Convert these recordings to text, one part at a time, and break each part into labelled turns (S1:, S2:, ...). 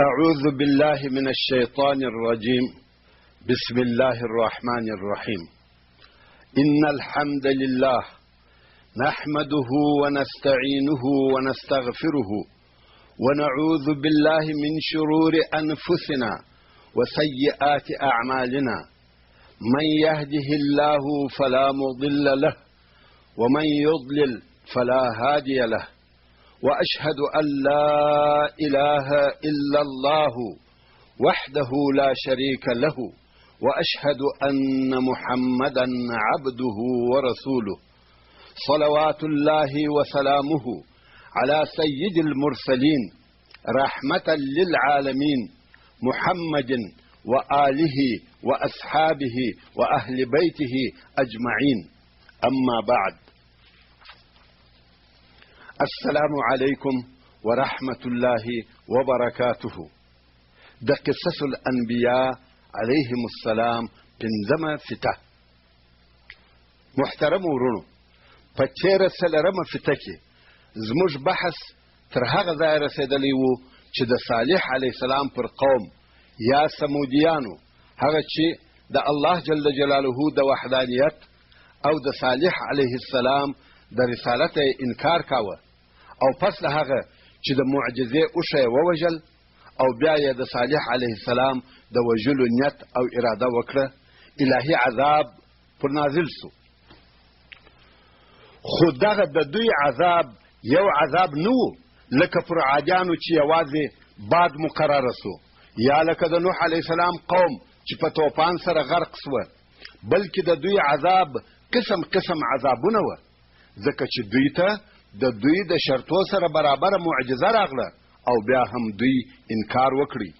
S1: أعوذ بالله من الشيطان الرجيم. بسم الله الرحمن الرحيم. إن الحمد لله نحمده ونستعينه ونستغفره ونعوذ بالله من شرور أنفسنا وسيئات أعمالنا. من يهده الله فلا مضل له ومن يضلل فلا هادي له، وأشهد أن لا إله إلا الله وحده لا شريك له، وأشهد أن محمدا عبده ورسوله، صلوات الله وسلامه على سيد المرسلين رحمة للعالمين محمد وآله وأصحابه وأهل بيته أجمعين. أما بعد، السلام عليكم ورحمة الله وبركاته. د قصص الأنبياء عليهم السلام پنځمه فته. محترم ورونو، په تیره څلرمه فته کې زموږ بحث تر هغه ځایه رسېدلی و چې د صالح علیه السلام پر قوم یا سمودیانو، هغه چې د الله جل جلاله د وحدانیت او د صالح علیه السلام د رسالت انکار کاوه، او پس له هغه چې د معجزې اوښه یې ووژل او بیا یې د صالح علیه السلام د وژلو نیت او اراده وکړه، الهي عذاب پر نازل سو. خو دغه د دوی عذاب یو عذاب نه و لکه پر عادیانو چې یوازې باد مقرره سو، یا لکه د نوح علیه السلام قوم چې په توپان سره غرق سوه، بلکې د دوی عذاب قسم قسم عذابونه وه، ځکه چې دوی ته د دوی د شرطو سره برابره معجزه راغله او بیا هم دوی انکار وکړي.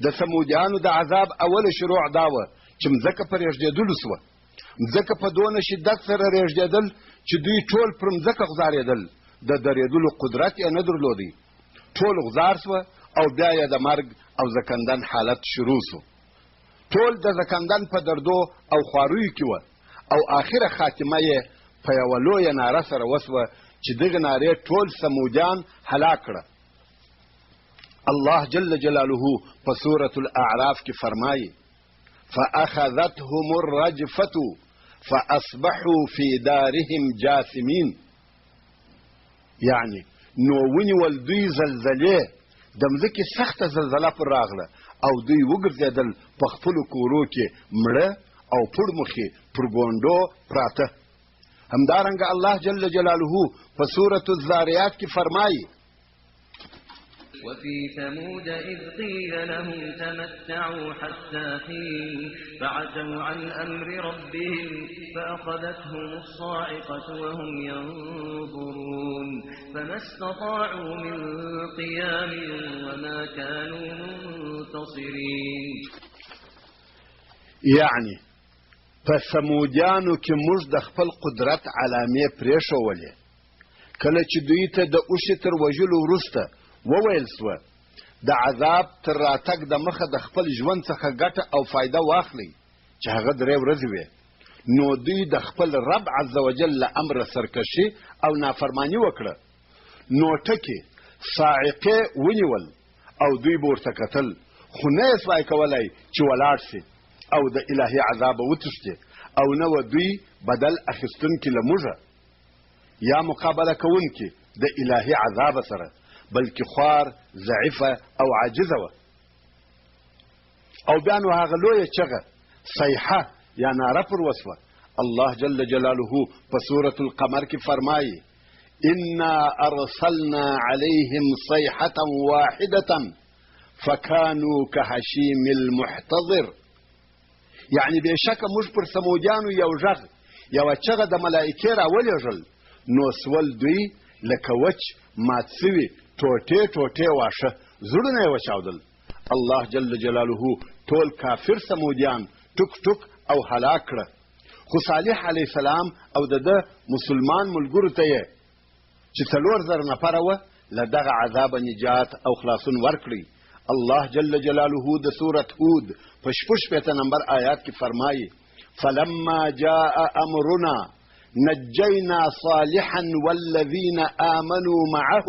S1: د سمودیانو د عذاب اوله شروع دا وه چې مځکه په رېږدېدلو سوه. مځکه په دونه شدت سره رېږدېدل چې دوی ټول پر مځکه غځارېدل، د درېدلو قدرت یې نه درلودی، ټول غځار سوه او بیا یې د مرګ او زکندن حالت شروع سو. ټول د زکندن په دردو او خواریو کې وه، او آخره خاتمه یې په یوه لویه ناره سره وسوه چې دغه نارې ټول سمودیان هلاک کړه. الله جل جلاله په سورة الاعراف کې فرمایي: فأخذتهم الرجفة فأصبحوا في دارهم جاثمين. یعنی نو ونیول دوی زلزلې، د مځکې سخته زلزله پر راغله او دوی وګرځېدل په خپلو کورو کې مړه او پړمخې پر ګونډو پراته. همدارنګه الله جل جلاله په سورة الذاریات کې فرمایي:
S2: وفي ثمود إذ قيل لهم تمتعوا حتى حين فعتوا عن أمر ربهم فأخذتهم الصاعقة وهم ينظرون فما استطاعوا من قيام وما كانوا منتصرين.
S1: يعني په سمودیانو کې موږ د خپل قدرت علامې پرېښولې. کله چې دوی ته د اوښې تر وژلو وروسته وویل سوه د عذاب تر راتګ د مخه د خپل ژوند څخه ګټه او فایده واخلئ، چې هغه 3 ورځې وې، نو دوی د خپل رب عز وجل له امره سرکشي او نافرمانی وکړه. نو ټکې صاعقې ونیول او دوی به ورته کتل، خو نه یې سوای کولی چې ولاړ سي او د الهي عذابه وتښتي، او نه و دوی بدل اخیستونکي له موږه یا مقابله کوونکي د الهي عذابه سره، بلکې خوار، ضعیفه او عاجزه وه. او بیا نو هغه لویه چغه صیحه یا ناره پر وسوه. الله جل جلاله په سورة القمر کې فرمایي: انا ارسلنا عليهم صيحة واحدة فكانوا كهشيم المحتضر. یعنی بېشکه موږ پر سمودیانو یو غږ، یوه چغه د ملایکې راولېږل، نو سول دوی لکه وچ مات سوي ټوټې ټوټې واښه، زړونه یې وچاودل. الله جل جلاله ټول کافر سمودیان ټوک ټوک او هلاک کړه. خو صالح علیه السلام او د ده مسلمان ملګرو ته یې چې 4000 نفره وه له دغه عذابه نجات او خلاصون ورکړي. الله جل جلاله د سورة هود په 66 نمبر آیات کې فرمایي: فلما جاء امرنا نجينا صالحا والذين آمنوا معه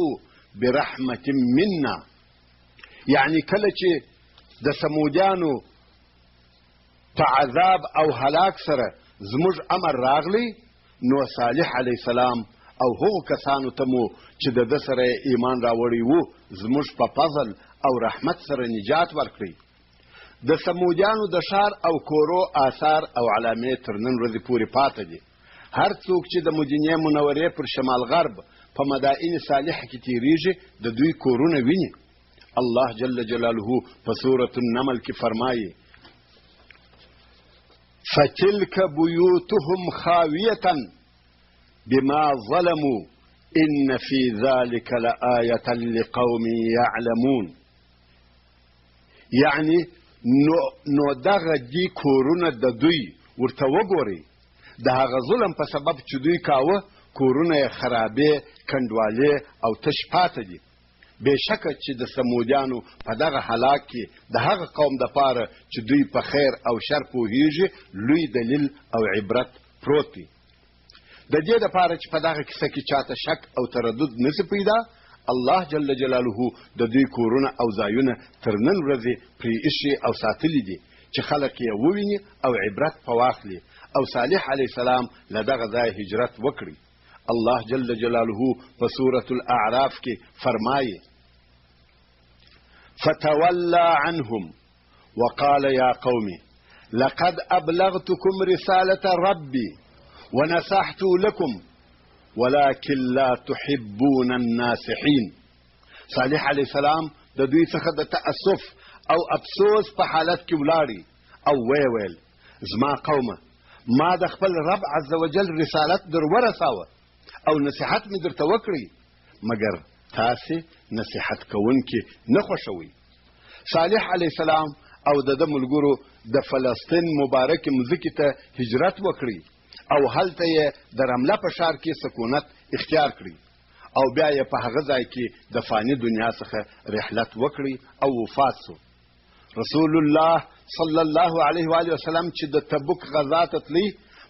S1: برحمة منا. یعنی کله چې د سمودیانو په عذاب او هلاک سره زموږ امر راغلی نو صالح علیه السلام او هغو کسانو ته مو چې د ده سره ایمان راوړی وو زموږ په فضل او رحمت سره نجات ورکړي. د سمودیانو د ښار او کورو آثار او علامې تر نن ورځې پورې پاته دي. هر څوک چې د مدینې منورې پر شمال غرب په مدائن صالحه کې تیریږي د دوی کورونه ویني. الله جل جلاله په سورة النمل کې فرمایي فتلك بيوتهم خاوية بما ظلموا إن في ذلك لآية لقوم يعلمون. یعنی نو دغه دی کورونه د دوی ورته وګورئ د هغه ظلم په سبب چې دوی کاوه کورونه یې خرابې کنډوالې او تش پاته دي. بېشکه چې د سمودیانو په دغه هلاک کې د هغه قوم دپاره چې دوی په خیر او شر پوهیږي لوی دلیل او عبرت پروت دی. د دې دپاره چې په دغه کیسه کې چاته شک او تردد نسي پیدا الله جل جلاله د دوی کورونه او ځایونه تر نن ورځې پرې ایښي او ساتلي دي چې خلک یې وویني او عبرت په واخلي او صالح علیه السلام له دغه ځای هجرت وکړي. الله جل جلاله په سورة الاعراف کې فرمایي فتولى عنهم وقال يا قوم لقد أبلغتكم رسالة ربي ونصحت لكم ولكن لا تحبون الناصحين. صالح علیه السلام د دوی څخه د تأسف او افسوس په حالت کې ولاړی او ویل زما قومه ما د خپل رب عز وجل رسالت در ورساوه او نصیحت مې درته وکړی مګر تاسې نصیحت کوونکي نه خوښوئ. صالح علیه السلام او د ده ملګرو د فلسطین مبارکې مځکې ته هجرت وکړي او هلته یې د رمله په ښار کې سکونت اختیار کړي او بیا یې په هغه ځای کې د فاني دنیا څخه رحلت وکړي او وفات سو. رسول الله صلی الله علیه و آله وسلم چې د تبوک غزا ته تللی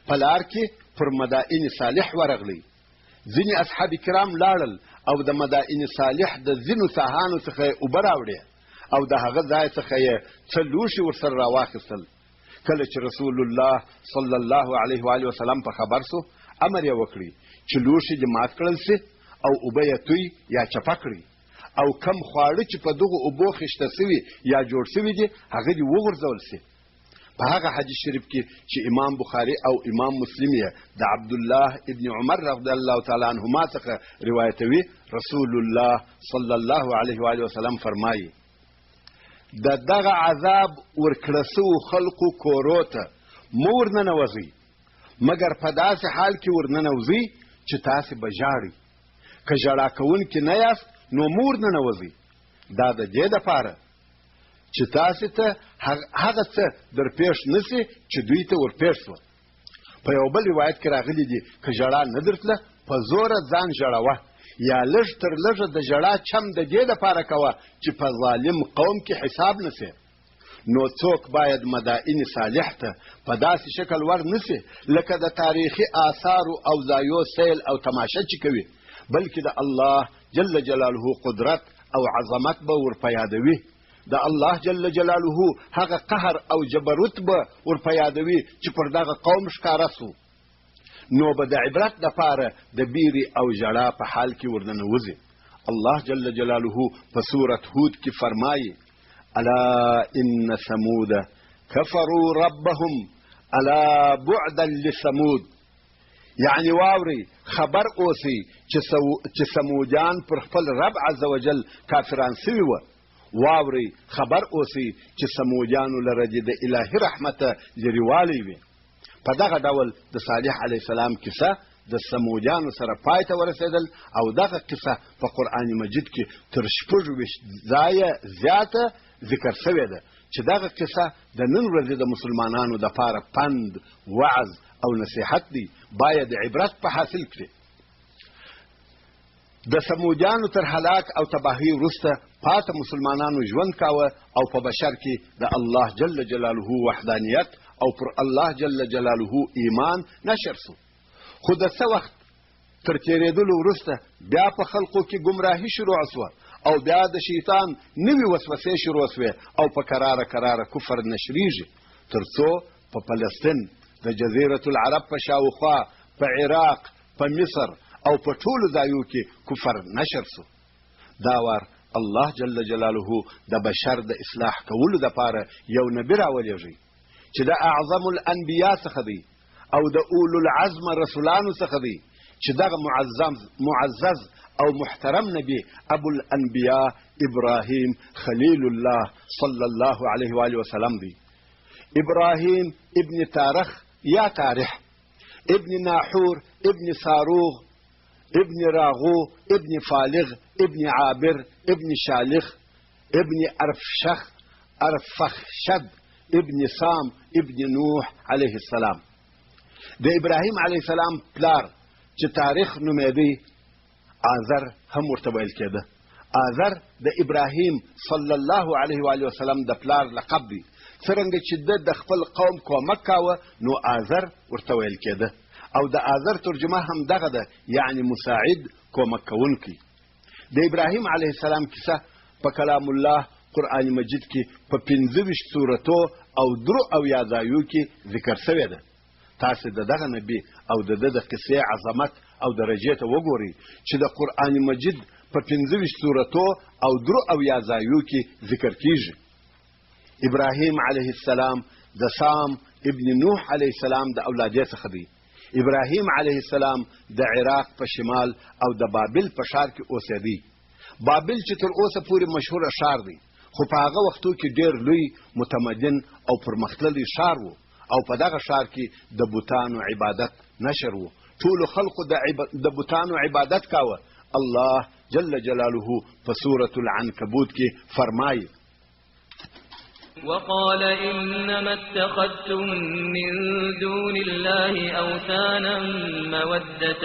S1: په لار کې پر مدائن صالح ورغلی. ځینې اصحاب کرام لاړل او د مدائن صالح د ځینو ساحانو څخه یې اوبه راوړې او د هغه ځای څخه یې څه لوښي ورسره راواخیستل. کله چې رسول الله صلی الله علیه و آله وسلم په خبر سو امر یې وکړي چې لوښي دې مات کړل سي او اوبه یې توی یا چپه کړي او کم خواړه چې په دغو اوبو خیشته سوي یا جوړ سوي دي هغه دې وغورځول سي. په هغه حدیث شریف کې چې امام بخاري او امام مسلم یې د عبدالله ابن عمر رضی الله تعالی عنهما څخه روایتوي رسول الله صلی الله علیه و آله وسلم فرمایي د دغه عذاب ورکړه سوو خلقو کورو ته مه ورننوځئ مګر په داسې حال کې ورننوځئ چې تاسې به ژاړئ. که ژړا کوونکي نه یاست نو مه ورننوځئ. دا د دې دپاره چې تاسې ته هغه څه درپېښ نه سي چې دوی ته ورپېښ سوه. په یو بل روایت کې راغلي دي که ژړا نه درتله په زوره ځان ژړوه یا لږ تر لږه د ژړا چم د دې دپاره کوه چې په ظالم قوم کې حساب نه سي. نو څوک باید مدائن صالح ته په داسې شکل ور نه سي لکه د تاریخي آثارو او ځایو سیل او تماشه چې کوي بلکې د الله جل جلاله قدرت او عظمت به ورپه یادوي. د الله جل جلاله هغه قهر او جبروت به ورپه یادوي چې پر دغه قوم ښکاره سو. نو به د عبرت دپاره د بیرې او ژړا په حال کې ورننوځي. الله جل جلاله په سورة هود کې فرمایي الا ان ثمود كفروا ربهم الا بعدا لثمود. یعنی واوري خبر اوسئ چې سمودیان پر خپل رب عز وجل کافران سوي وه. واوري خبر اوسئ چې سمودیانو لره د الهي رحمته لرېوالی وي. په دغه ډول د صالح علیه السلام کیسه د سمودیانو سره پای ته ورسېدل او دغه قصه په قرآن مجید کې تر 26 ځایه زیاته ذکر شوې ده چې دغه قصه د نن ورځې د مسلمانانو دپاره پند وعظ او نصیحت دی باید عبرت په حاصل کړي. د سمودیانو تر هلاک او تباهی وروسته پاته مسلمانانو ژوند کاوه او په بشر کې د الله جل جلاله وحدانیت او پر الله جل جلاله ایمان نشر سو. خو د څه وخت تر تېرېدلو وروسته بیا په خلقو کې ګمراهي شروع شوه او بیا د شیطان نوې وسوسې شروع شوې او په کراره کراره کفر نشریږي تر څو په فلسطین د جزیرة العرب په شاوخوا په عراق په مصر او په ټولو ځایو کې کفر نشر سو. دا وار الله جل جلاله د بشر د اصلاح کولو دپاره یو نبي راولېږي چې د اعظم الانبیا څخه دی او د اولو العزم رسولانو څخه دی چې دغه معزز او محترم نبی ابو الانبیاء ابراهیم خلیل الله صلی الله علیه و آله وسلم دی. ابراهیم ابن تارخ یا تارح، ابن ناحور، ابن صاروغ، ابن راغو، ابن فالغ، ابن عابر، ابن شالخ، ابن ارفخشد، ابن سام، ابن نوح علیه السلام. د ابراهیم علیه السلام پلار چې تاریخ نومېدی آذر هم ورته ویل کېده. آذر د ابراهیم صلی الله علیه و آله وسلم د پلار لقب دی. څرنګه چې د خپل قوم کومک کاوه نو آذر ورته ویل کېده او د آذر ترجمه هم دغه ده، یعنی مساعد، کومک کوونکی. د ابراهیم علیه السلام کیسه په کلام الله قرآن مجید کې په 25 سورتو او 83 ځایو کې ذکر شوې ده. تاسو دغه نبی او د قصې عظمت او درجې ته وګورئ چې د قرآن مجید په 25 سورتو او 83 ځایو کې ذکر کیږي. ابراهیم علیه السلام د سام ابن نوح علیه السلام د اولادې څخه دی. ابراهیم علیه السلام د عراق په شمال او د بابل په ښار کې اوسېدی. بابل چې تر اوسه پورې مشهوره ښار دی، خو په هغه وختو کې ډېر لوی متمدن او پرمختللی ښار و او په دغه ښار کې د بوتانو عبادت نشر و. ټولو خلقو د بوتانو عبادت کاوه. الله جل جلاله په سورة العنکبوت کې فرمایي:
S2: وقال إنما اتخذتم من دون الله أوثانا مودة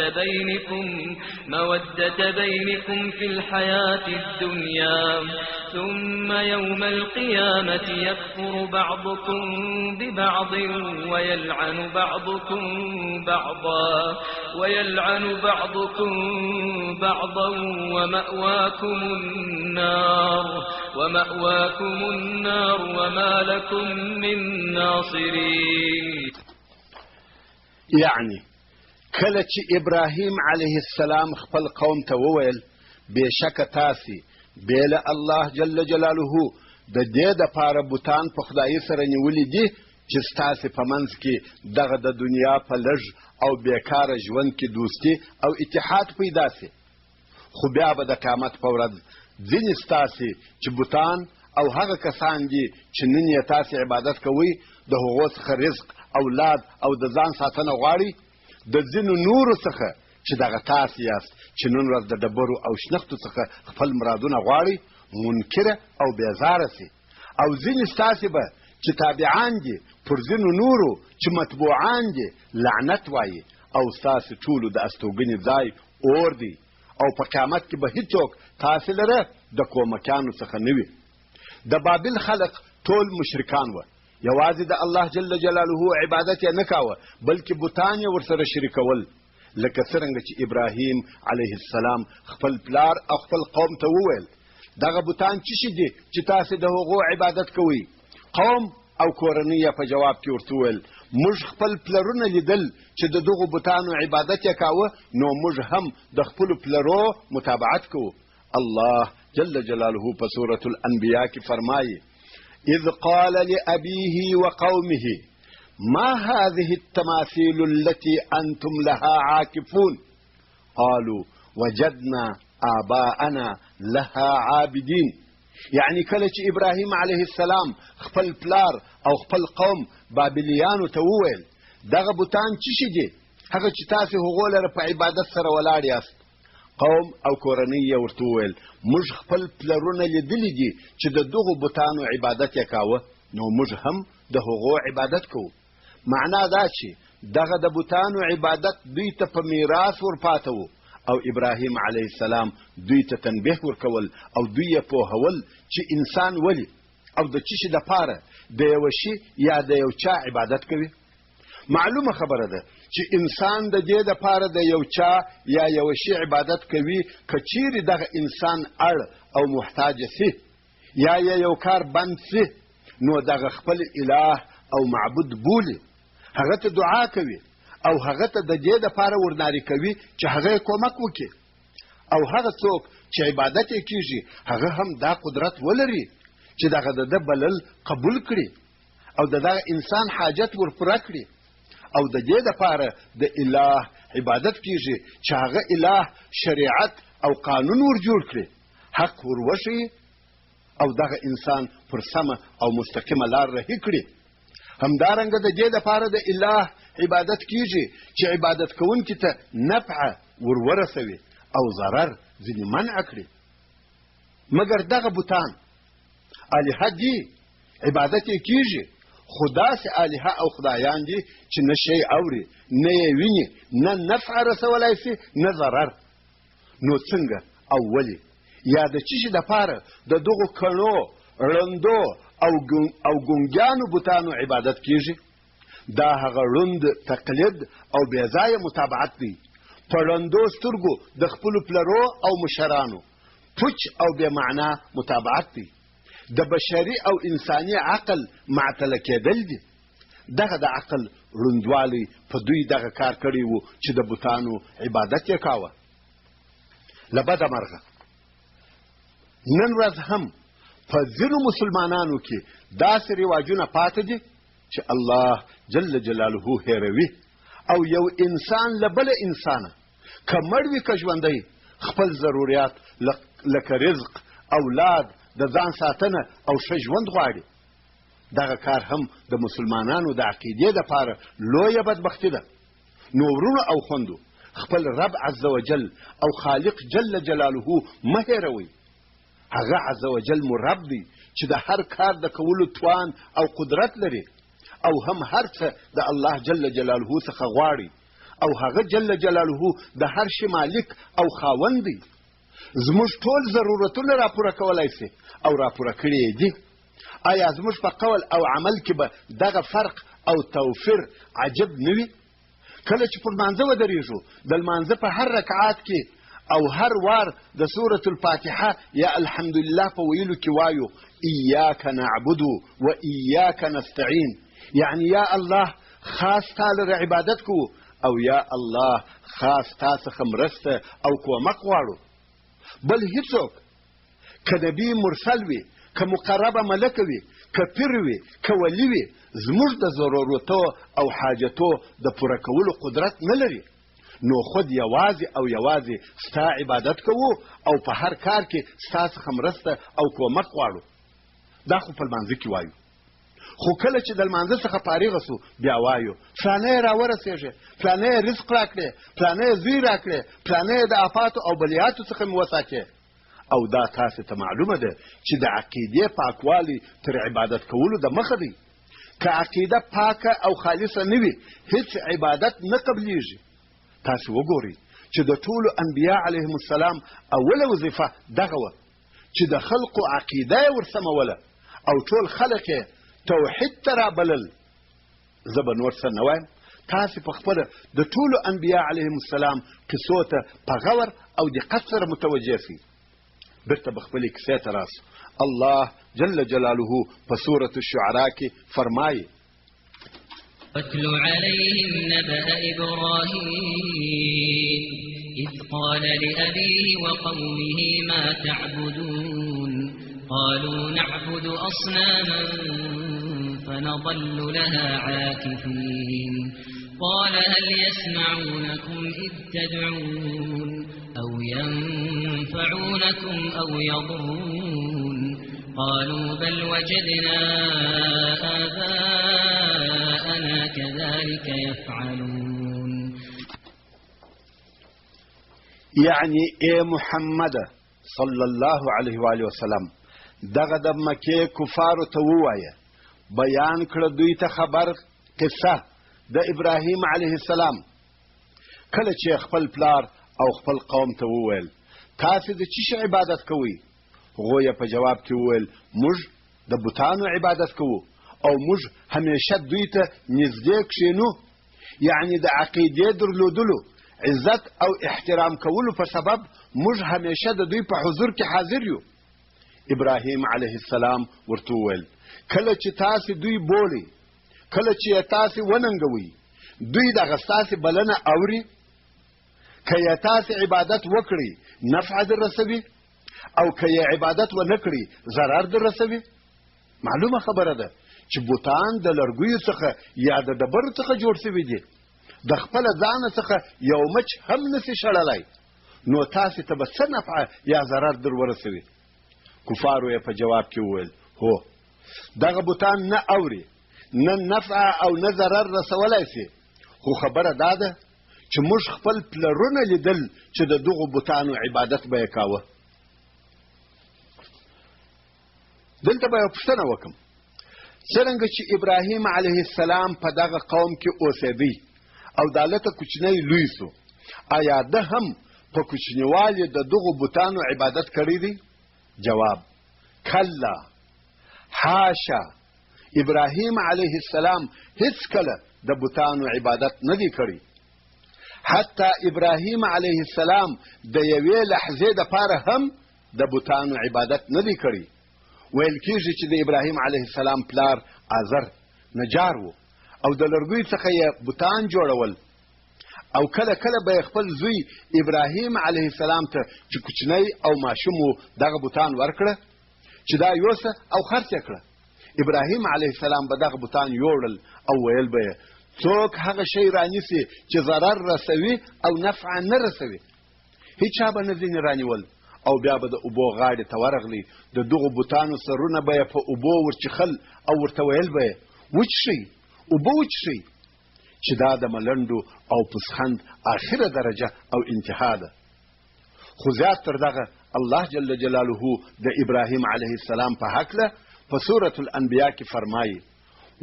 S2: بينكم في الحياة الدنيا ثم يوم القيامة يكفر بعضكم ببعض ويلعن بعضكم بعضا ومأواكم النار وما لكم من ناصرين.
S1: يعني کله چې ابراهیم علیه السلام خپل قوم ته وویل بېشکه تاسې بې له الله جل جلاله د دې دپاره بوتان په خدایي سره نیولي دي چې ستاسې په منځ کې دغه د دنیا په لږ او بیکاره ژوند کې دوستي او اتحاد پیدا سي، خو بیا به د قیامت په ورځ ځینې ستاسې چې بوتان او هغه کسان دي چې نن یې تاسې عبادت کوئ د هغو څخه رزق، اولاد او د ځان ساتنه غواړي، د ځینو نورو څخه چې دغه تاسې یاست چې نن ورځ د ډبرو او شنختو څخه خپل مرادونه غواړي منکره او بیزاره سي، او ځینې ستاسې به چې تابعان دي پر ځینو نورو چې متبوعان دي لعنت وایي، او ستاسې ټولو د استوګنې ځای اور دی او په قیامت کې به هیڅوک تاسې لره د کومکانو څخه نه وي. د بابل خلق ټول مشرکان وه، یوازې د الله جل جلاله عبادت یې نه کاوه بلکې بوتان یې ورسره شریکول، لکه څرنګه چې ابراهیم علیه السلام خپل پلار او خپل قوم ته وویل دغه بوتان څه شي دي چې تاسې د هغو عبادت کوئ؟ قوم او کورنۍ یې په جواب کې ورته وویل موږ خپل پلرونه لیدل چې د دغو بوتانو عبادت یې کاوه، نو موږ هم د خپلو پلرو متابعت کوو. الله جل جلاله په سورة الانبیاء کې فرمایي: اذ قال لأبيه وقومه ما هذه التماثيل التي أنتم لها عاكفون قالوا وجدنا آباءنا لها عابدين. يعني کله چې ابراهیم علیه السلام خپل پلار او خپل قوم بابلیانو ته وویل دغه بوتان څه شي دي هغه چې تاسې هغو لره په عبادت سره ولاړ یاست، قوم او کورنۍ یې ورته وویل موږ خپل پلرونه لیدلي دي چې د دغو بوتانو عبادت یې کاوه، نو موږ هم د هغو عبادت کوو. معنا دا چې دغه د بوتانو عبادت دوی ته په میراث ورپاته و او ابراهیم علیه السلام دوی ته تنبیه ورکول او دوی یې پوهول چې انسان ولې او د څه شي دپاره د یوه شي یا د یو چا عبادت کوي. معلومه خبره ده چې انسان د دې دپاره د یو چا یا یو شي عبادت کوي که چیرې دغه انسان اړ او محتاجه سي یا یو کار بند سي نو دغه خپل اله او معبود بولي هغه ته دعا کوي او هغه ته د دې دپاره ورناري کوي چې هغه یې کومک وکړي او هغه څوک چې عبادت یې کیږي هغه هم دا قدرت ولري چې دغه د ده بلل قبول کړي او د دغه انسان حاجت ورپوره کړي او د دې دپاره د اله عبادت کیږي چې هغه اله شریعت او قانون ور جوړ کړي حق ور وښیي او دغه انسان پر سمه او مستقیمه لار رهي کړي همدارنګه د دې دپاره د اله عبادت کیږي چې عبادت کوونکي ته نفع ور ورسوي او ضرر ځینې منع کړي مګر دغه بوتان الهه دي عبادت یې کیږي خو داسې الهه او خدایان دي چې نه شی اوري نه یې ویني نه نفع رسولی سي نه ضرر نو څنګه او ولې یا د څه شي دپاره د دغو کڼو ړندو او ګونګیانو بوتانو عبادت کیږي دا هغه ړوند تقلید او بېځایه متابعت دی په ړندو سترګو د خپلو پلرو او مشرانو پوچ او بې معنا متابعت دی د بشري او انساني عقل معطله کېدل دي دغه د عقل ړوندوالی په دوی دغه کار کړی و چې د بوتانو عبادت یې کاوه له بده مرغه نن ورځ هم په ځینو مسلمانانو کې داسې رواجونه پاته دي چې الله جل جلاله هېروي او یو انسان له بله انسانه که مړ وي که ژوندی خپل ضروریات لکه رزق اولاد د ځان ساتنه او ښه ژوند غواړي دغه کار هم د مسلمانانو د عقیدې دپاره لویه بدبختي ده نو ورونو او خوندو خپل رب عز وجل او خالق جل جلاله مه هېروئ هغه عز وجل مو رب دی چې د هر کار د کولو توان او قدرت لري او هم هر څه د الله جل جلاله څخه غواړي او هغه جل جلاله د هر شي مالک او خاوند دی زموږ ټول ضرورتونه راپوره کولی سي او راپوره کړي یې دي آیا زموږ په قول او عمل کې به دغه فرق او توفیر عجب نه وي کله چې پر لمانځه ودرېږو د لمانځه په هر رکعات کې او هر وار د سورة الفاتحه یا الحمدلله په ویلو کې وایو ایاک نعبد و ایاک نستعین یعنی یا الله خاص تا لره عبادت کوو او یا الله خاص تا څخه مرسته او کومک غواړو بل هیڅوک که نبي مرسل وي که مقربه ملکه وي که پیر وي که ولی وي زموږ د ضرورتو او حاجتو د پوره کولو قدرت نه لري نو خود یوازې او یوازې ستا عبادت کوو او په هر کار کې ستا څخه مرسته او کومک غواړو دا خو په لمانځه کې وایو خو کله چې د لمانځه څخه فارغه سو بیا وایو فلانه یې راورسېږې فلانه یې رزق راکړې فلانه یې زوی راکړې فلانه یې د آفاتو او بلیاتو څخه مې وساتې او دا تاسې ته معلومه ده چې د عقیدې پاکوالی تر عبادت کولو د مخه دی که عقیده پاکه او خالصه نه وي هیڅ عبادت نه قبلیږي تاسې وګورئ چې د ټولو انبیا علیهم السلام اوله وظیفه دغه وه چې د خلقو عقیده یې ورسموله او ټول خلق یې توحید ته رابلل زه به نور څه نه وایم تاسې په خپله د ټولو انبیا علیهم السلام قصو ته په غور او دقت سره متوجه سئ بیرته به خپلې کیسې ته راسو الله جل جلاله په سورة الشعراء کې فرمایي
S3: واتل عليهم نبأ إبراهيم إذ قال لأبيه وقومه ما تعبدون قالوا نعبد أصناما فنظل لها عاكفين قال هل يسمعونكم إذ تدعون أو ينفعونكم أو يضرون قالوا بل وجدنا آباءنا كذلك يفعلون
S1: يعني اے محمد صلی الله علیه و آله وسلم دغه د مکې کفارو ته ووایه بیان کړه دوی ته خبر قصه د ابراهیم علیه السلام کله چې خپل پلار او خپل قوم ته وویل تاسې د څه شي عبادت کوئ هغوی یې په جواب کې وویل موږ د بوتانو عبادت کوو او موږ همیشه دوی ته نږدې کښېنو یعنی د عقیدې درلودلو، عزت او احترام کولو په سبب موږ همیشه د دوی په حضور کې حاضر یو. ابراهیم علیه السلام ورته وویل کله چې تاسې دوی بولئ، کله چې تاسې وننګوئ، دوی دغه ستاسې بلنه اوري؟ که یې تاسې عبادت وکړئ نفع در رسوي او که یې عبادت ونه کړئ ضرر در رسوي؟ معلومه خبره ده چې بوتان د لرګیو څخه یا د ډبرو څخه جوړ شوي دي، د خپله ځانه څخه یو مچ هم نسي شړلی، نو تاسې ته به څه نفع یا ضرر در ورسوي؟ کفارو یې په جواب کې وویل هو، دغه بوتان نه اوري، نه نفع او نه ضرر رسولی سي، خو خبره دا ده چې موږ خپل پلرونه لیدل چې د دغو بوتانو عبادت به یې کاوه. دلته به یو پوښتنه وکړم، څرنګه چې ابراهیم علیه السلام په دغه قوم کې اوسېدی او د هلته کوچنی لوی سو، آیا ده هم په کوچنیوالي د دغو بوتانو عبادت کړی دی؟ جواب کلا، حاشا، ابراهیم علیه السلام هیڅ کله د بوتانو عبادت نه دی کړی. حتی ابراهیم علیه السلام د یوې لحظې دپاره هم د بوتانو عبادت نه دی کړی. ویل کېږي چې د ابراهیم علیه السلام پلار آزر نجار و او د لرګیو څخه یې بوتان جوړول، او کله کله به خپل زوی ابراهیم علیه السلام ته چې کوچنی او ماشوم و دغه بوتان ورکړه چې دا یوسه او خرڅ یې کړه. ابراهیم علیه السلام به دغه بوتان یوړل او ویل به یې څوک هغه شی رانیسي چې ضرر رسوي او نفع نه رسوي، هیچا به نه ځینې رانیول، او بیا به د اوبو غاړې ته ورغلی، د دغو بوتانو سرونه به یې په اوبو ورچخل او ورته ویل به یې وچښئ، اوبه وچښئ، چې دا د ملنډو او پوسخند آخره درجه او انتها ده. خو زیات تر دغه الله جل جلاله د ابراهیم علیه السلام په هکله په سورة الانبیاء کې فرمایي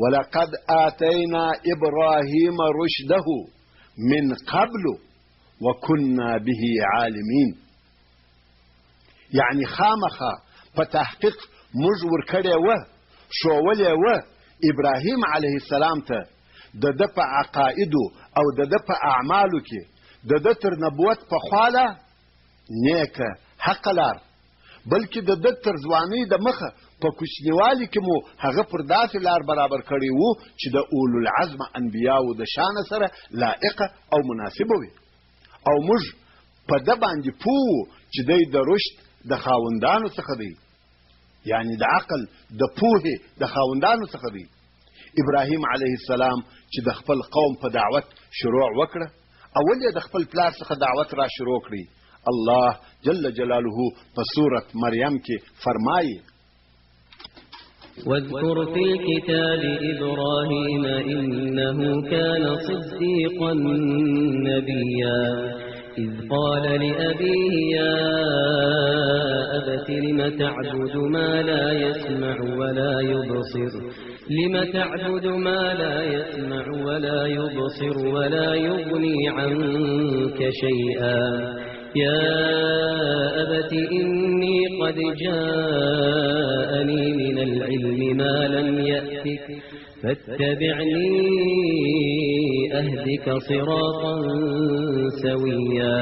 S1: ولقد آتینا ابراهیم رشده من قبل وكنا به عالمین، یعنی خامخا په تحقیق موږ ورکړی وه، ښوولی وه ابراهیم علیه السلام ته د ده په عقایدو او د ده په اعمالو کې د ده تر نبوت په خواله نیکه حقه لار، بلکې د ده تر ځوانۍ د مخه په کوچنیوالي کې مو هغه پر داسې لار برابر کړی وو چې د اولو العزم انبیاو د شانه سره لایقه او مناسبه وي، او موږ په ده باندې پوه وو چې دی د رشد د خاوندانو څخه دی، یعنی د عقل د پوهې د خاوندانو څخه دی. ابراهیم علیه السلام چې د خپل قوم په دعوت شروع وکړه، اول یې د خپل پلار څخه دعوت را شروع کړي. الله جل جلاله په سورة مریم کې فرمایي
S4: واذكر في الكتاب إبراهيم إنه كان صديقا نبيا إذ قال لأبيه يا أبت لم تعبد ما لا يسمع ولا يبصر ولا يبصر ولا يغني عنك شيئا يا أبت إني قد جاءني من العلم ما لم يأتك فاتبعني أهدك صراطا سويا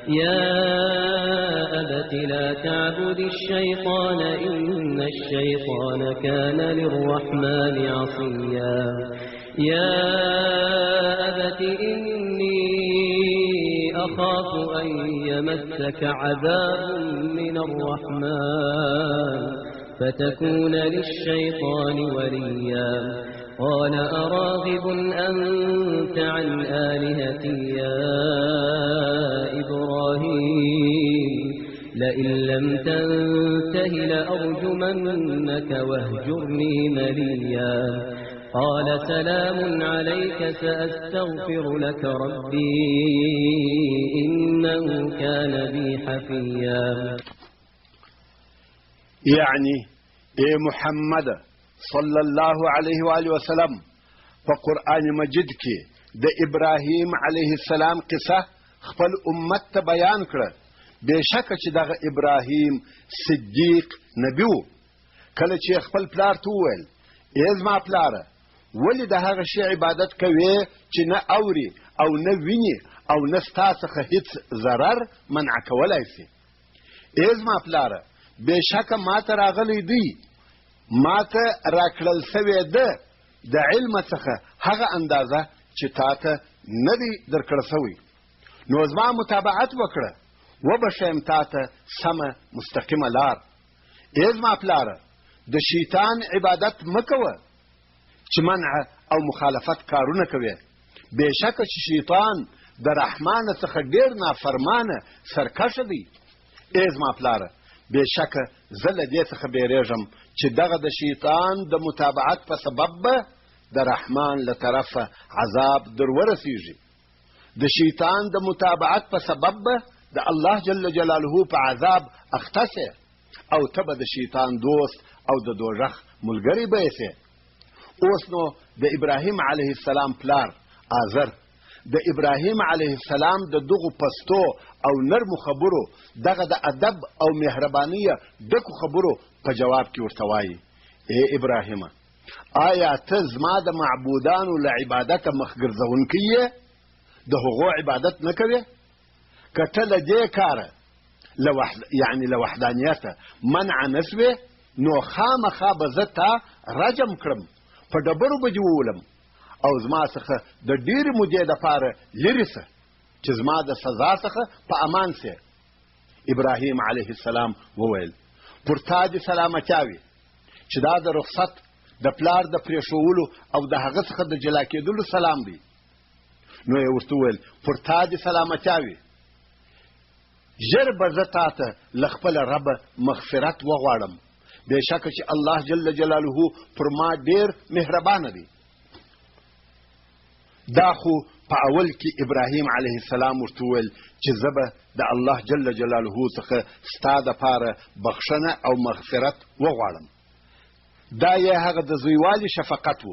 S4: يا أبت لا تعبد الشيطان إن الشيطان كان للرحمن عصيا يا أبت إني أخاف أن يمسك عذاب من الرحمن فتكون للشيطان وليا قال أراغب أنت عن آلهتي يا إبراهيم لئن لم تنته لأرجمنك واهجرني مليا قال سلام عليك سأستغفر لك ربي إنه كان بي حفيا.
S1: يعني اے محمد صلی الله علیه و آله وسلم په قرآن مجید کې د ابراهیم علیه السلام قصه خپل امت ته بیان کړه. بېشکه چې دغه ابراهیم صدیق نبی و. کله چې خپل پلار ته وویل ای زما پلاره ولې د هغه شي عبادت کوي چې نه اوري او نه ویني او نه ستا څخه هیڅ ضرر منع کولی سي؟ ای زما پلاره، بېشکه ما ته راغلی دی، ما ته راکړل سوی ده د علم څخه هغه اندازه چې تا ته نه دی درکړه سوی، نو زما متابعت وکړه وبښیم تا ته سمه مستقیمه لار. ای زما پلاره، د شیطان عبادت مه کوه چې منع او مخالفت کارونه کوي، بېشکه چې شیطان د رحمانه څخه ډېر نافرمانه سرکشه دی. ای زما پلاره، بېشکه زه له دې څخه بیریږم چې دغه د شیطان د متابعت په سبب به د رحمان له طرفه عذاب در ورسیږي. د شیطان د متابعت په سبب به د الله جل جلاله په عذاب اخته سي او ته به د شیطان دوست او د دوژخ ملګری به یې سي. اوس نو د ابراهیم علیه السلام پلار آزر د ابراهیم علیه السلام د دغو پستو او نرمو خبرو، دغه د ادب او مهربانیه ډکو خبرو په جواب کې ورته وایي: ای ابراهیمه، آیا ته زما د معبودانو له عبادته مخ ګرځونکی یې؟ د هغو عبادت نه کوې؟ که ته له دې کاره له وحدانیته منع نه سوې، نو خامخا به زه تا رجم کړم، په ډبرو به دې وولم او زما څخه د ډېرې مودې دپاره لرې سه چې زما د سزا څخه په امان سې. ابراهیم علیه السلام وویل: پر تا دې سلامتیا وي چې دا د رخصت د پلار د پرېښولو او د هغه څخه د جلا کېدلو سلام دی. نو یې ورته وویل: پر تا دې سلامتیا وي، ژر به زه تا ته له خپله ربه مغفرت وغواړم، بېشکه چې الله جل جلاله پر ما ډېر مهربانه دی. دا خو په اول کې ابراهیم علیه السلام ورته وویل چې زه به د الله جل جلاله څخه ستا دپاره بخښنه او مغفرت وغواړم. دا یې هغه د زویوالي شفقت و،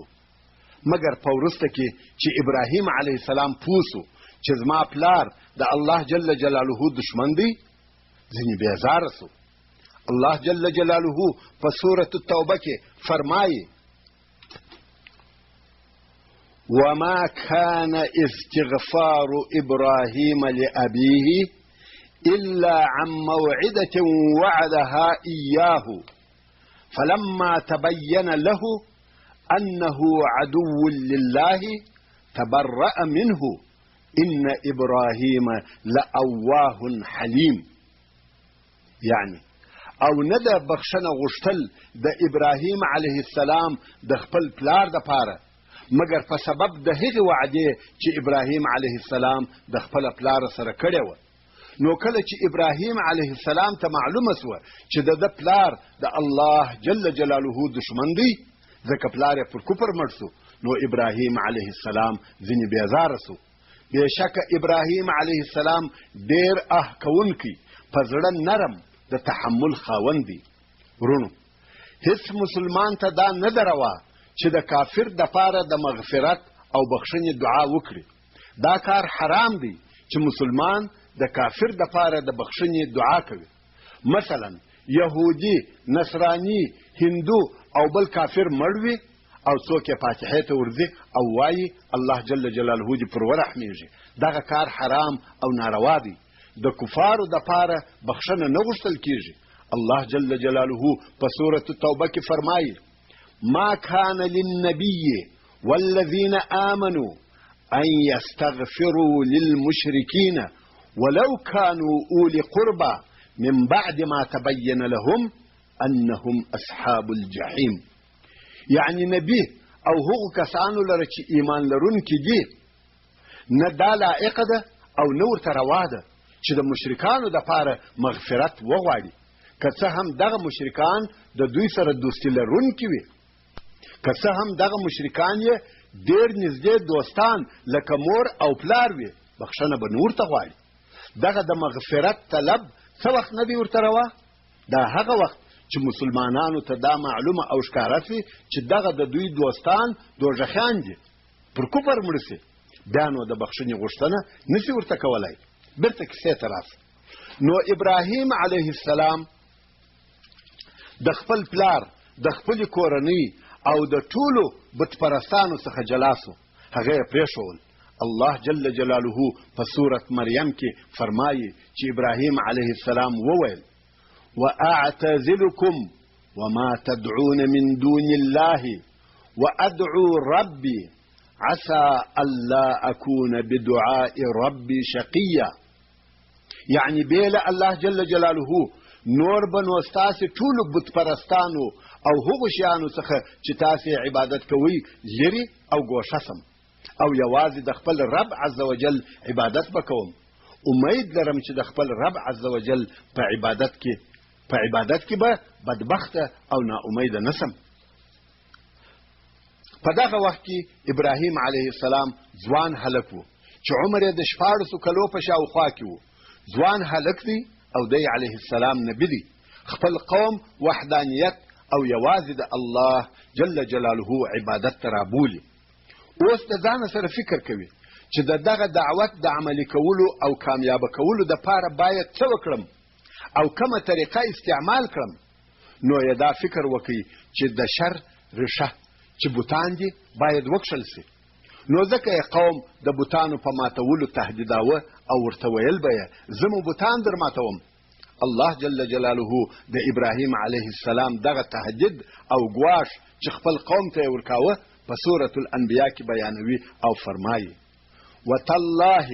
S1: مګر په وروسته کې چې ابراهیم علیه السلام پوه سو چې زما پلار د الله جل جلاله دشمن دی، ځینې بیزاره سو. الله جل جلاله په سورة التوبه کې فرمایي: وما كان استغفار إبراهيم لأبيه إلا عن موعدة وعدها إياه فلما تبين له أنه عدو لله تبرأ منه إن إبراهيم لأواه حليم. يعني او نه د بخښنه غوښتل د ابراهیم علیه السلام د خپل پلار دپاره، مګر په سبب د هغې وعدې چې ابراهیم علیه السلام د خپله پلار سره کړې وه. نو کله چې ابراهیم علیه السلام ته معلومه سوه چې د ده پلار د الله جل جلاله دشمن دی، ځکه پلار یې پر کفر مړ سو، نو ابراهیم علیه السلام ځینې بیزاره سو. بېشکه ابراهیم علیه السلام ډېر کوونکی، په زړه نرم، د تحمل خاوند دی. ورونو، هیڅ مسلمان ته دا نه ده روا چې د کافر دپاره د مغفرت او بخښنې دعا وکړي. دا کار حرام دی چې مسلمان د کافر دپاره د بخښنې دعا کوي. مثلا یهودي، نصراني، هندو او بل کافر مړ وي او څوک یې فاتحې ته ورځي او وایي الله جل جلاله دې پر ورحمېږي، دغه کار حرام او ناروا دی. د کفارو دپاره بخښنه نه غوښتل کېږي. الله جل جلاله په سورة التوبه کې فرمایي: ما كان للنبي والذين آمنوا أن يستغفروا للمشركين ولو كانوا أولي قربى من بعد ما تبين لهم أنهم أصحاب الجحيم. يعني نبي او هغو کسانو لره چې ایمان لرونکي دي، نه دا لایقه ده او نه ورته روا ده چې د مشرکانو دپاره مغفرت وغواړي، که څه هم دغه مشرکان د دوی سره دوستي لرونکي وي، که څه هم دغه مشرکان یې ډېر نږدې دوستان لکه مور او پلار وي، بخښنه به نه ورته غواړي. دغه د مغفرت طلب څه وخت نه دی ورته روا؟ دا هغه وخت چې مسلمانانو ته دا معلومه او ښکاره سي چې دغه د دوی دوستان دوژخیان دي، پر کفر مړه سي، بیا نو د بخښنې غوښتنه نسي ورته کولی. بیرته کیسې ته راسه. نو ابراهیم علیه السلام د خپل پلار، د خپلې کورنۍ او د ټولو بت پرستانو څخه جلاسو هغه یې پرېښول. الله جل جلاله په سورة مریم کې فرمایي چې ابراهیم علیه السلام وویل واعتزلکم وما تدعون من دون الله وادعو ربي عسى الا اكون بدعاء ربي شقيا. یعنی بیل الله جل جلاله نور بنو ستاسې ټولو بت پرستانو او هغو شیانو څخه چې تاسې عبادت کوئ لري او ګوښه سم او یوازې د خپل رب عز وجل عبادت بکوم. امید لرم چې د خپل رب عز وجل په عبادت کې به بدبخته او ناامیده نسم. په دغه وخت کې ابراهیم علیه السلام ځوان هلک و چې عمر یې د 14 کلو په شاوخوا کې و. ځوان هلک دی او دی علیه السلام نبی دی. خپل قوم وحدانیت او یوازې د الله جل جلاله عبادت ته رابولي. اوس د ځان سره فکر کوي چې دغه دعوت د عملي کولو او کامیابه کولو دپاره باید څه وکړم او کومه طریقه استعمال کړم. نو یې دا فکر وکړي چې د شر ریښه چې بوتان دي باید وکشل سي. نو ځکه یې قوم د بوتانو په ماتولو تهدیداوه او ورته ویل به یې زه مو بوتان در ماتوم. الله جل جلاله د ابراهیم علیه السلام دغه تهدید او ګواښ چې خپل قوم ته یې ورکاوه په سورة الانبیاء کې بیانوي او فرمایي وتالله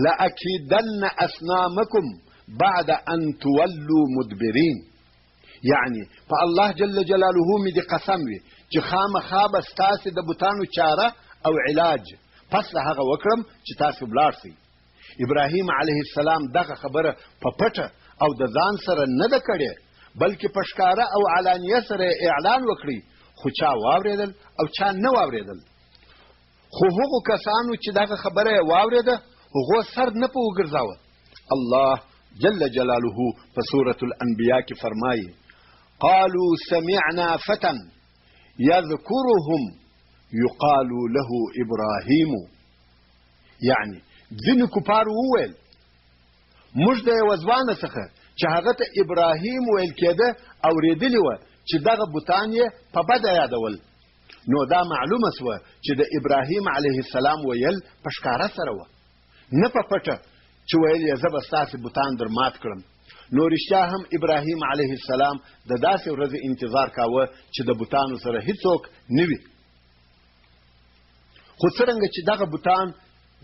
S1: لأکیدن اصنامکم بعد ان تولوا مدبرین. یعنی په الله جل جلاله مې د قسم وي چې خامخا به ستاسې د بوتانو چاره او علاج پس له هغه وکړم چې تاسې ولاړ سئ. ابراهیم علیه السلام دغه خبره په پټه او د ځان سره نه ده کړې بلکې په ښکاره او علانیه سره اعلان وکړي خو چا واورېدل او چا نه واورېدل. خو هغو کسانو چې دغه خبره یې واورېده هغو سر نه په وګرځاوه. الله جل جلاله په سورة الانبیاء کې فرمایي قالوا سمعنا فتى يذكرهم يقال له ابراهیم. یعنی ځینې کفار وویل موږ د یوه ځوانه څخه چې هغه ته ابراهیم ویل کېده اورېدلې وه چې دغه بوتان یې په بده یادول. نو دا معلومه سوه چې د ابراهیم علیه السلام ویل په ښکاره سره وه نه په پټه چې ویل یې زه به ستاسې بوتان در مات کړم. نو رښتیا هم ابراهیم علیه السلام د داسې ورځې انتظار کاوه چې د بوتانو سره هیڅوک نه وي. خو څرنګه چې دغه بوتان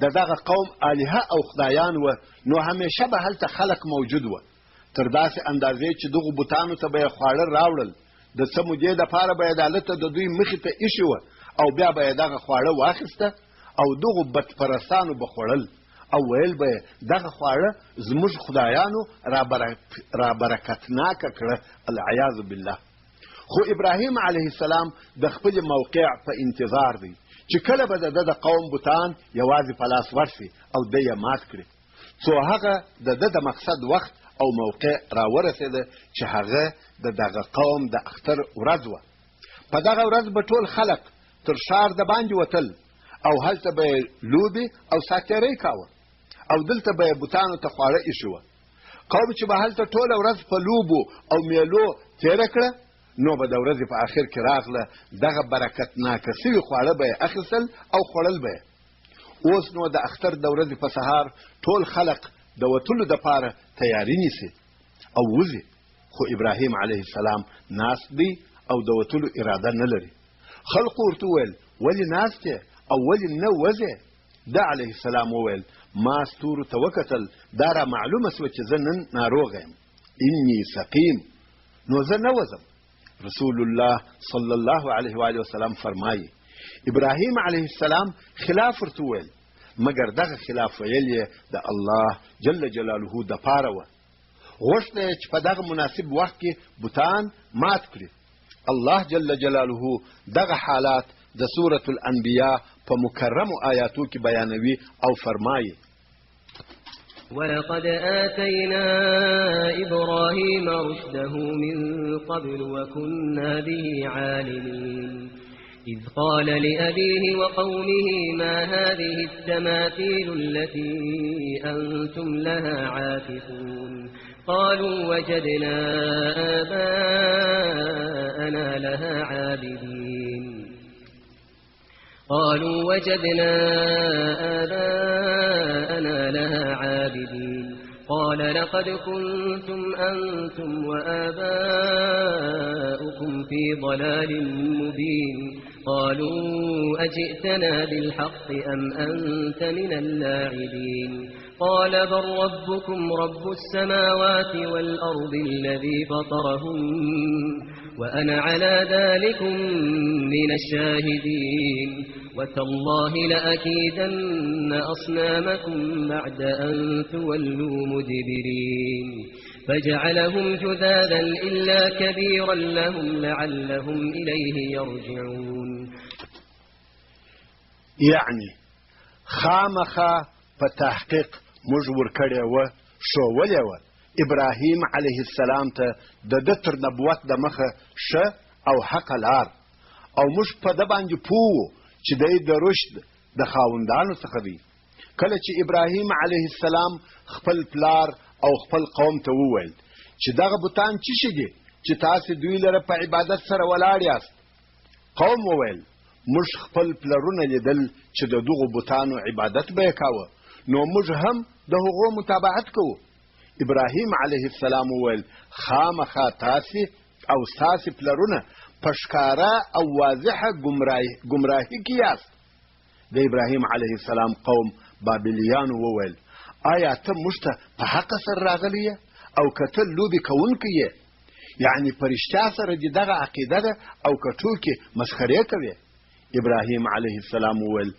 S1: د دغه قوم الهه او خدایان وه نو همیشه به هلته خلق موجود وه. تر داسې اندازې چې دغو بوتانو ته به یې خواړه راوړل. د څه مودې دپاره به یې دالته د دوی مخې ته ایښې وه او بیا به یې دغه خواړه واخیسته او دغو بدپرستانو به خوړل او ویل به یې دغه خواړه زموږ خدایانو رابرکتناکه کړه العیاذ بالله. خو ابراهیم علیه السلام د خپل موقع په انتظار دی چې کله به د د قوم بوتان یوازې په لاس ورسي او دی یې مات کړي. څو هغه د د مقصد وخت او موقع راورسېده چې هغه د دغه قوم د اختر ورځ وه. په دغه ورځ به ټول خلق تر ښار د باندې وتل او هلته به یې لوبې او ساتیرۍ کاوه او دلته به یې بوتانو ته خواړه ایښي وه. قوم چې به هلته ټوله ورځ په لوبو او میلو تېره کړه نو به د ورځې په آخر کې راغله دغه برکتناکه سوي خواړه به یې اخیستل او خوړل به یې. اوس نو د اختر د ورځې په سهار ټول خلق د وتلو دپاره تیاری نیسي او وځي. خو ابراهیم علیه السلام ناست دی او د وتلو اراده نه لري. خلقو ورته وویل ولې ناست یې او ولې نه وځې؟ ده علیه السلام وویل ما ستورو ته وکتل دا را معلومه سوه چې زه نن ناروغ یم انی سقیم نو زه نه وځم. رسول الله صلی الله علیه و آله وسلم فرمایي ابراهیم علیه السلام خلاف ورته وویل مګر دغه خلاف ویل یې د الله جل جلاله دپاره وه. غوښته یې چې په دغه مناسب وخت کې بوتان مات کړي. الله جل جلاله دغه حالات د سورة الانبیاء په مکرمو آیاتو کې بیانوي او فرمایي
S4: ولقد آتينا إبراهيم رشده من قبل وكنا به عالمين إذ قال لأبيه وقومه ما هذه التماثيل التي أنتم لها عاكفون قالوا وجدنا آباءنا لها عابدين قالوا وجدنا آباءنا لها عابدين قال لقد كنتم أنتم وآباؤكم في ضلال مبين قالوا أجئتنا بالحق أم أنت من اللاعبين قال بل ربكم رب السماوات والأرض الذي فطرهن وأنا على ذلك من الشاهدين وتالله لأكيدن أصنامكم بعد أن تولوا مدبرين فجعلهم جذاذا إلا كبيرا لهم لعلهم إليه يرجعون.
S1: يعني خامخا فتحقيق مجبور کړی و ښوولی و ابراهیم علیه السلام ته د ده تر نبوت د مخه ښه او حقه لار او موږ په ده باندې پوه وو چې دی د رشد د خاوندانو څخه دی. کله چې ابراهیم علیه السلام خپل پلار او خپل قوم ته وویل چې دغه بوتان څه شي دي چې تاسې دوی لره په عبادت سره ولاړ یاست، قوم وویل موږ خپل پلرونه لیدل چې د دغو بوتانو عبادت به یې کاوه، نو موږ هم د هغو متابعت کوو. ابراهیم علیه السلام وویل خامخا تاسې او ستاسې پلرونه په ښکاره او واضحه ګمراهي کې یاست. د ابراهیم علیه السلام قوم بابلیانو وویل آیا ته موږ ته په حقه سره راغلی یې او که ته لوبې کوونکی یې؟ یعنې په رښتیا سره دې دغه عقیده ده او که ټوکې مسخرې کوې؟ ابراهیم علیه السلام وویل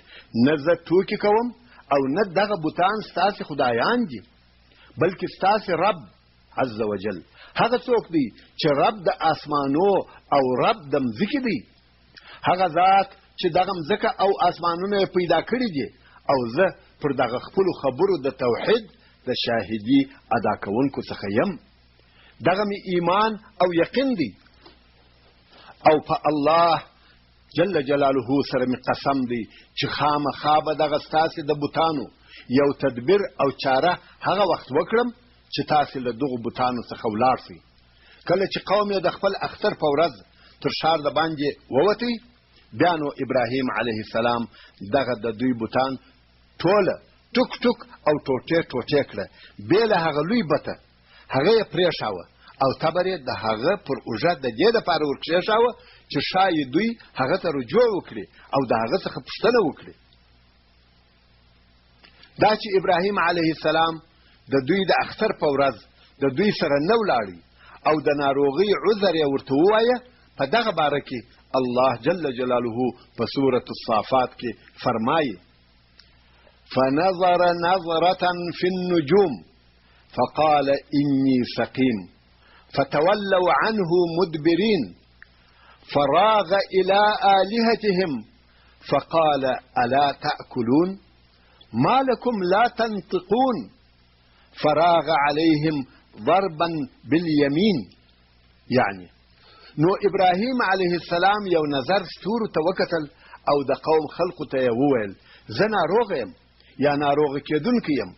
S1: نه زه ټوکې کوم او نه دغه بوتان ستاسې خدایان دي، بلکې ستاسې رب عز وجل هغه څوک دی چې رب د آسمانو او رب د مځکې دی، هغه ذات چې دغه مځکه او آسمانونه یې پیدا کړي دي او زه پر دغه خپلو خبرو د توحید د شاهدي ادا کوونکو څخه یم. دغه مې ایمان او یقین دی او په الله جل جلاله سره مې قسم دی چې خامخا به دغه ستاسې د بوتانو یو تدبیر او چاره هغه وخت وکړم چې تاسې له دغو بوتانو څخه ولاړ شئ. کله چې قوم یې د خپل اختر په ورځ تر ښار د باندې ووتی، بیا نو ابراهیم علیه السلام دغه د دوی بوتان ټوله ټوک ټوک او ټوټې ټوټې کړه، بې له هغه لوی بته هغه یې پرېښاوه او تبر یې د هغه پر اوږه د دې دپاره ورکښېښاوه چې ښایي دوی هغه ته رجوع وکړي او د هغه څخه پوښتنه وکړي. دا چې ابراهیم علیه السلام د دوی د اختر په ورځ د دوی سره نه ولاړی او د ناروغۍ عذر یې ورته ووایه، په دغه باره کې الله جل جلاله په سورة الصافات کې فرمایي فنظر نظرة في النجوم فقال إني سقيم فتولوا عنه مدبرين فراغ إلى آلهتهم فقال ألا تأكلون ما لكم لا تنطقون فراغ عليهم ضربا باليمين. يعني نو ابراهیم علیه السلام یو نظر ستورو ته وکتل او د قوم خلقو ته یې وویل زه ناروغ یم یا ناروغه کېدونکی یم.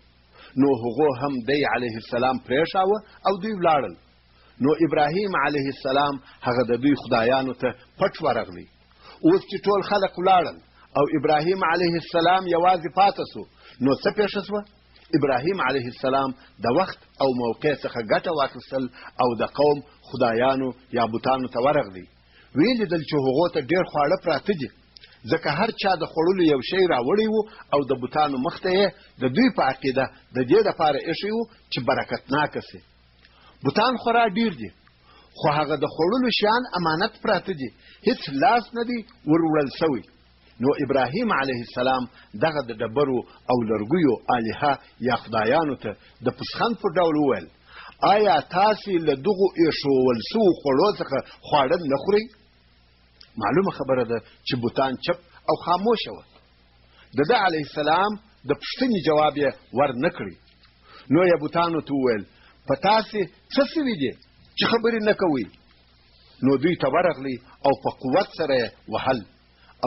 S1: نو هغو هم دی علیه السلام پرېښاوه او دوی ولاړل. نو ابراهیم علیه السلام هغه د دوی خدایانو ته پټ ورغلی. اوس چې ټول خلق ولاړل او ابراهیم علیه السلام یوازې پاته سو، نو څه پیښه سوه؟ ابراهیم علیه السلام د وخت او موقع څخه ګټه واخیستل او د قوم خدایانو یا بوتانو ته ورغلی. ویې لیدل چې هغو ته ډېر خواړه پراته دي، ځکه هر چا د خوړلو یو شی راوړی و او د بوتانو مخ ته یې د دوی په عقیده د دې دپاره ایښی و چې برکتناکه سي. بوتان خورا ډېر دي خو هغه د خوړلو شیان امانت پراته دي، هیڅ لاس نه دی وروړل سوی. نو ابراهیم علیه السلام دغه د ډبرو او لرګیو الهه یا خدایانو ته د پسخند په ډول وویل آیا تاسې له دغو ایښول سوو خوړو څخه خواړه نه خورئ؟ معلومه خبره ده چې بوتان چپ او خاموشه وه. د ده علیه السلام د پوښتنې جواب یې ور نه کړی. نو یې بوتانو ته وویل په تاسې څه سوي دي چې خبرې نه کوئ؟ نو دوی ته ورغلی او په قوت سره یې وهل.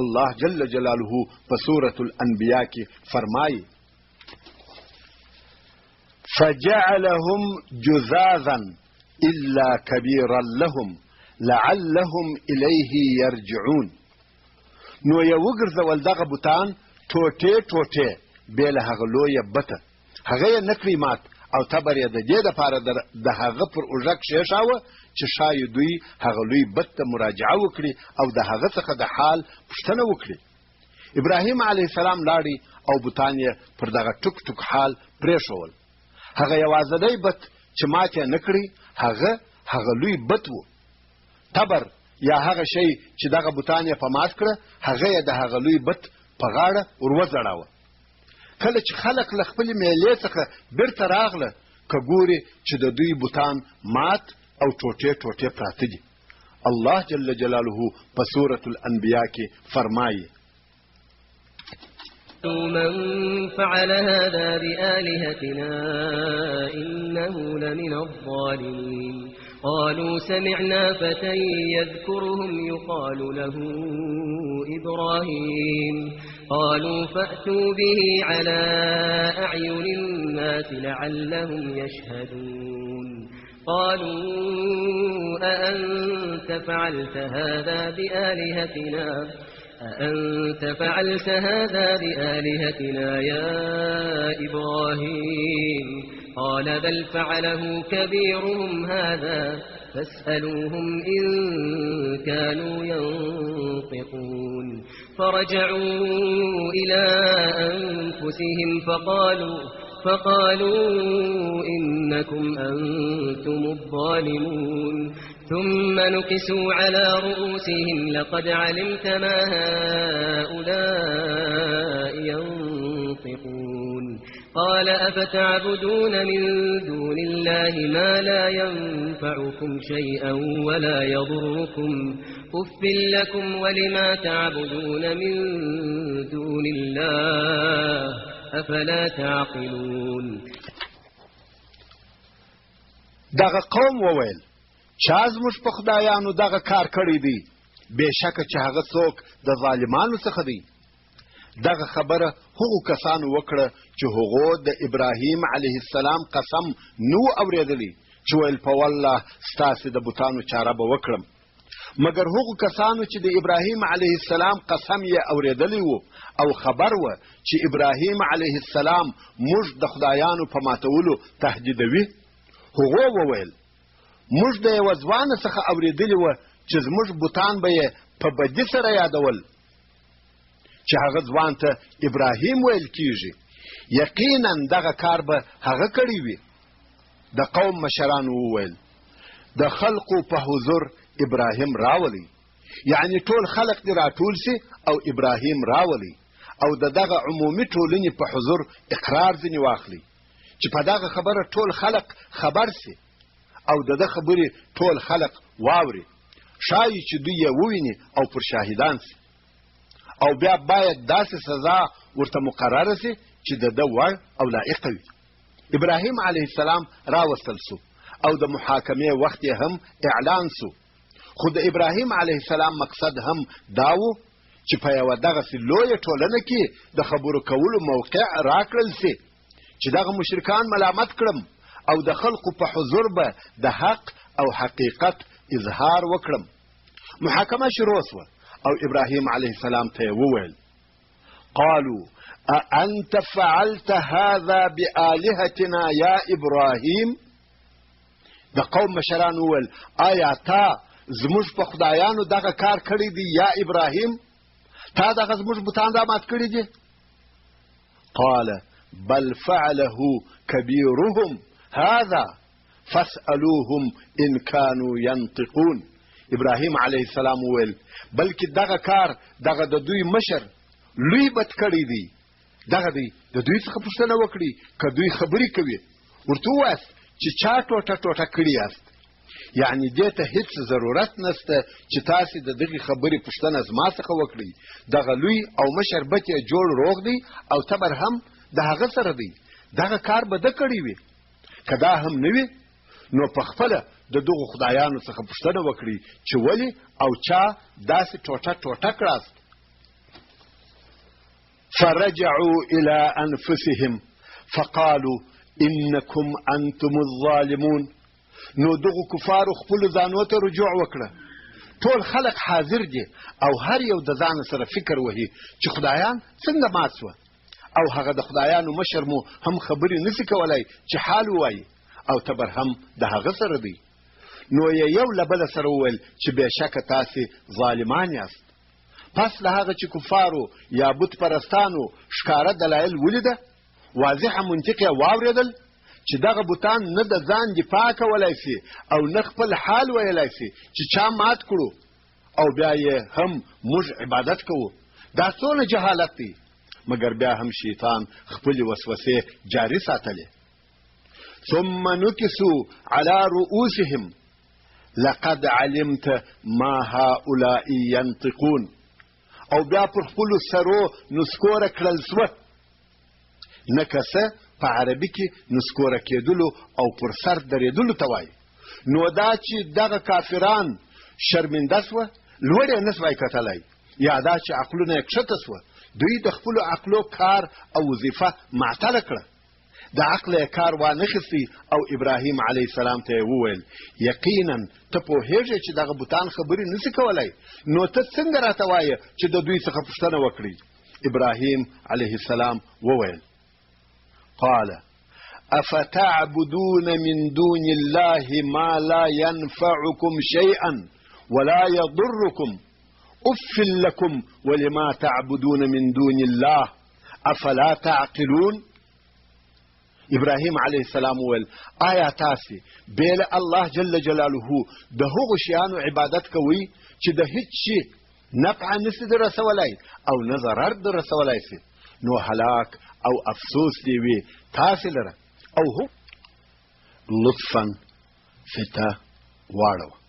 S1: الله جل جلاله په سورة الانبیاء کې فرمایي فجعلهم جذاذا الا كبيرا لهم لعلهم الیه یرجعون. نو یې وګرځول دغه بوتان ټوټې بې له هغه لویه بته. هغه یې نه کړي مات او تبر یې د دې دپاره د هغه پر اوږه کښېښاوه چې ښایي دوی هغه لوی بت ته مراجعه وکړي او د هغه څخه د حال پوښتنه وکړي. ابراهیم علیه السلام لاړی او بوتان یې پر دغه ټوک حال پرېښول. هغه یوازینی بت چې مات یې نه کړي هغه لوی بت و. تبر یا هغه شی چې دغه بوتان یې په مات کړه هغه یې د هغه لوی بت په غاړه وروځړاوه. کله چې خلک له خپلې میلې څخه بیرته راغله که ګوري چې د دوی بوتان مات او ټوټې پراته دي. الله جل جلاله په سورة الانبیاء کې فرمایي:
S4: من فعل هذا بآلهتنا إنه لمن الظالمين قالوا سمعنا فتى يذكرهم يقال له إبراهيم قالوا فأتوا به على أعين الناس لعلهم يشهدون قالوا أأنت فعلت هذا بآلهتنا يا إبراهيم قال بل فعله كبيرهم هذا فاسألوهم إن كانوا ينطقون فرجعوا إلى أنفسهم فقالوا إنكم أنتم الظالمون ثم نكسوا على رؤوسهم لقد علمت ما هؤلاء ينطقون قال أفتعبدون من دون الله ما لا ينفعكم شيئا ولا يضركم أف لكم ولما تعبدون من دون الله أفلا تعقلون.
S1: دغه قوم وویل چا زموږ په خدایانو دغه کار کړی دی بېشکه چې هغه څوک د ظالمانو څخه دی. دغه خبره هغو کسانو وکړه چې هغو د ابراهیم علیه السلام قسم نو اورېدلی چې ویل په والله ستاسې د بوتانو چاره به وکړم. مګر هغو کسانو چې د ابراهیم علیه السلام قسم یې اورېدلی و او خبر و چې ابراهیم علیه السلام موږ د خدایانو په ماتولو تهدیدوي هغو وویل موږ د یوه ځوانه څخه اورېدلي وه چې زموږ بوتان به یې په بدي سره یادول چې هغه ځوان ته ابراهیم ویل کیږي. یقینا دغه کار به هغه کړی وي. د قوم مشرانو وویل د خلقو په حضور ابراهیم راولي، یعنی ټول خلق دې راټول سي او ابراهیم راولي او دغه عمومي ټولنې په حضور اقرار ځینې واخلي چې په دغه خبره ټول خلق خبر سي او دغه خبرې ټول خلق واوري. شایي چې دوی یې وویني او پر شاهدان سي او بیا باید داسې سزا ورته مقرره سي چې د ده وړ او لایقه وي. ابراهیم علیه السلام راوستل سو او د محاکمې وخت یې هم اعلان سو. خو د ابراهیم علیه السلام مقصد هم دا و چې په یوه دغسې لویه ټولنه کې د خبرو کولو موقع راکړل سي چې دغه مشرکان ملامت کړم او د خلقو په حضور به د حق او حقیقت اظهار وکړم. محاکمه شروع سوه او ابراهیم علیه السلام ته وویل قالوا أأنت فعلت هذا بآلهتنا يا إبراهيم؟ د قوم مشران وویل آیا تا زموږ په خدایانو دغه کار کړی دی یا ابراهیم؟ تا دغه زموږ بوتان را مات کړي دي؟ قال بل فعله كبيرهم هذا فاسألوهم إن كانوا ينطقون. ابراهیم علیه السلام وویل بلکې دغه کار دغه د دوی مشر لوی بد کړی دی، دغه دی د دوی څخه پوښتنه وکړي که دوی خبرې کوي ورته ووایاست چې چا ټوټه کړي یاست. یعنی دې ته هیڅ ضرورت نشته چې تاسې د دغې خبرې پوښتنه زما څخه وکړئ. دغه لوی او مشر بت یې جوړ روغ دی او تبر هم د هغه سره دی. دغه کار به ده کړی وي. که دا هم نه وي نو په خپله د دغو خدایانو څخه پوښتنه وکړي چې ولې او چا داسې ټوټه کړاست. فرجعوا إلى أنفسهم فقالوا إنكم أنتم الظالمون. نو دغو کفارو خپلو ځانو ته رجوع وکړه. ټول خلق حاضر دي او هر یو د ځان سره فکر وهي چې خدایان څنګه مات شوه او هغه د خدایانو مشر مو هم خبرې نشي کولای چې حال ووایي او تبر هم د هغه سره دی. نو یې یو له بله سره وویل چې بېشکه تاسې ظالمان یاست. پس له هغه چې کفارو یا بت پرستانو ښکاره دلایل ولیده، واضحه منطق یې واورېدل چې دغه بوتان نه د ځان دفاع کولی سي او نه خپل حال ویلی سي چې چا مات کړو او بیا یې هم موږ عبادت کوو. دا څونه جهالت دی. مګر بیا هم شیطان خپلې وسوسې جاري ساتلې. ثم نكسوا على رؤوسهم لقد علمت ما هؤلاء ينطقون. او بیا پر خپلو سرو نسکوره کړل سوه. نکسه په عربي کې نسکوره کېدلو او پر سر درېدلو ته وایي. نو دا چې دغه کافران شرمنده سوه، لوړ یې نه سوای کتلی، یا دا چې عقلونه یې کښته سوه، دوی د خپلو عقلو کار او وظیفه معطله کړه. د عقل یې کار وانخیستی او ابراهیم علیه السلام ته یې وویل یقینا ته پوهېږې چې دغه بوتان خبرې نسي کولی، نو ته څنګه راته وایې چې د دوی څخه پوښتنه وکړي. ابراهیم علیه السلام وویل قال افتعبدون من دون الله ما لا ينفعكم شيئا ولا يضركم اف لكم ولما تعبدون من دون الله افلا تعقلون. ابراهیم علیه السلام ویل آیا تاسې بیل الله جل جلاله د هغو شیانو عبادت کوئ چې د هیڅ شي نفع نسي در رسولی او نه ضرر در رسولی سي؟ نو هلاک او افسوس دی وي تاسې لره. او هو لطفا فته واړوه.